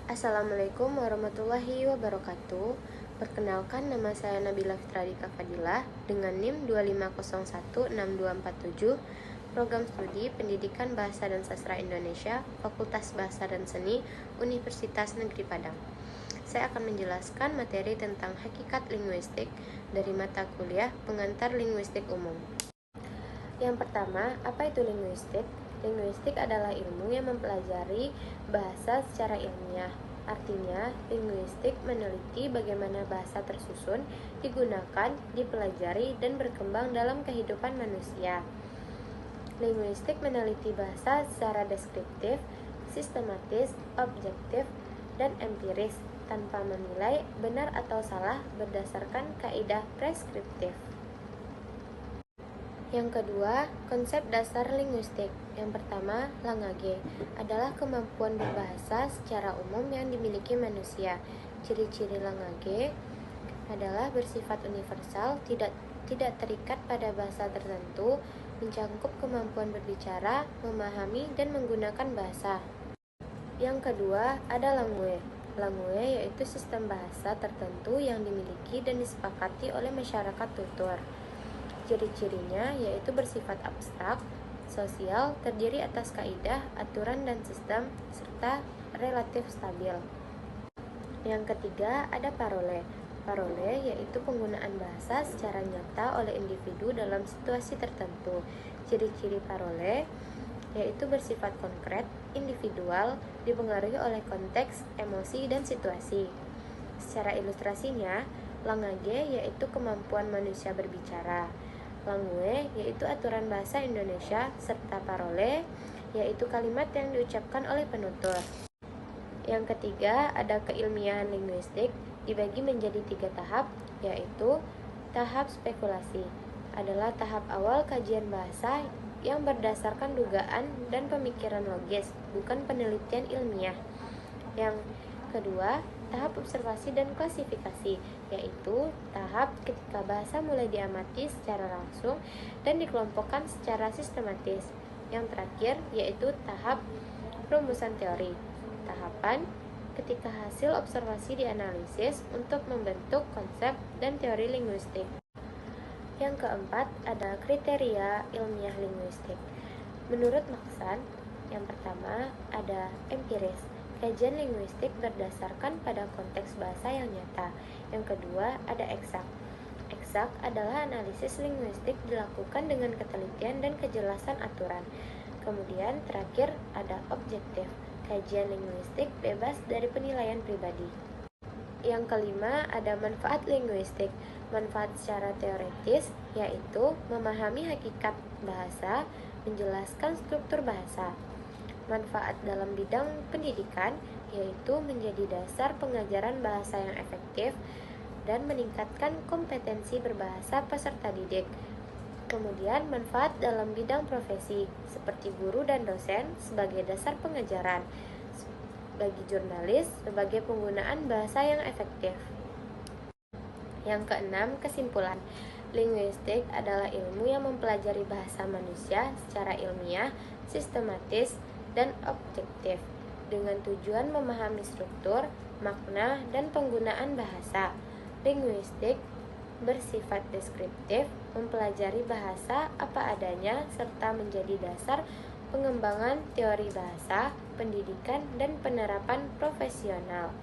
Assalamualaikum warahmatullahi wabarakatuh. Perkenalkan, nama saya Nabila Fitralika Fadilah dengan NIM 25016247, Program Studi Pendidikan Bahasa dan Sastra Indonesia, Fakultas Bahasa dan Seni, Universitas Negeri Padang. Saya akan menjelaskan materi tentang hakikat linguistik dari mata kuliah Pengantar Linguistik Umum. Yang pertama, apa itu linguistik? Linguistik adalah ilmu yang mempelajari bahasa secara ilmiah. Artinya, linguistik meneliti bagaimana bahasa tersusun, digunakan, dipelajari, dan berkembang dalam kehidupan manusia. Linguistik meneliti bahasa secara deskriptif, sistematis, objektif, dan empiris, tanpa menilai benar atau salah berdasarkan kaidah preskriptif. Yang kedua, konsep dasar linguistik. Yang pertama, langage adalah kemampuan berbahasa secara umum yang dimiliki manusia. Ciri-ciri langage adalah bersifat universal, tidak terikat pada bahasa tertentu, mencangkup kemampuan berbicara, memahami, dan menggunakan bahasa. Yang kedua, ada langue. Langue yaitu sistem bahasa tertentu yang dimiliki dan disepakati oleh masyarakat tutur. Ciri-cirinya yaitu bersifat abstrak, sosial, terdiri atas kaidah, aturan, dan sistem, serta relatif stabil. Yang ketiga, ada parole. Parole yaitu penggunaan bahasa secara nyata oleh individu dalam situasi tertentu. Ciri-ciri parole yaitu bersifat konkret, individual, dipengaruhi oleh konteks, emosi, dan situasi. Secara ilustrasinya, langage yaitu kemampuan manusia berbicara, langue yaitu aturan bahasa Indonesia, serta parole yaitu kalimat yang diucapkan oleh penutur. Yang ketiga, ada keilmiahan linguistik, dibagi menjadi 3 tahap, yaitu tahap spekulasi adalah tahap awal kajian bahasa yang berdasarkan dugaan dan pemikiran logis, bukan penelitian ilmiah. Yang kedua, tahap observasi dan klasifikasi, yaitu tahap ketika bahasa mulai diamati secara langsung dan dikelompokkan secara sistematis. Yang terakhir, yaitu tahap rumusan teori, tahapan ketika hasil observasi dianalisis untuk membentuk konsep dan teori linguistik. Yang keempat, ada kriteria ilmiah linguistik. Menurut Maksan, yang pertama ada empiris. Kajian linguistik berdasarkan pada konteks bahasa yang nyata. Yang kedua, ada eksak. Eksak adalah analisis linguistik dilakukan dengan ketelitian dan kejelasan aturan. Kemudian terakhir ada objektif. Kajian linguistik bebas dari penilaian pribadi. Yang kelima, ada manfaat linguistik. Manfaat secara teoretis yaitu memahami hakikat bahasa, menjelaskan struktur bahasa. Manfaat dalam bidang pendidikan yaitu menjadi dasar pengajaran bahasa yang efektif dan meningkatkan kompetensi berbahasa peserta didik. Kemudian manfaat dalam bidang profesi seperti guru dan dosen sebagai dasar pengajaran, bagi jurnalis sebagai penggunaan bahasa yang efektif. Yang keenam, kesimpulan. Linguistik adalah ilmu yang mempelajari bahasa manusia secara ilmiah, sistematis, dan objektif dengan tujuan memahami struktur, makna, dan penggunaan bahasa. Linguistik bersifat deskriptif, mempelajari bahasa apa adanya serta menjadi dasar pengembangan teori bahasa, pendidikan, dan penerapan profesional.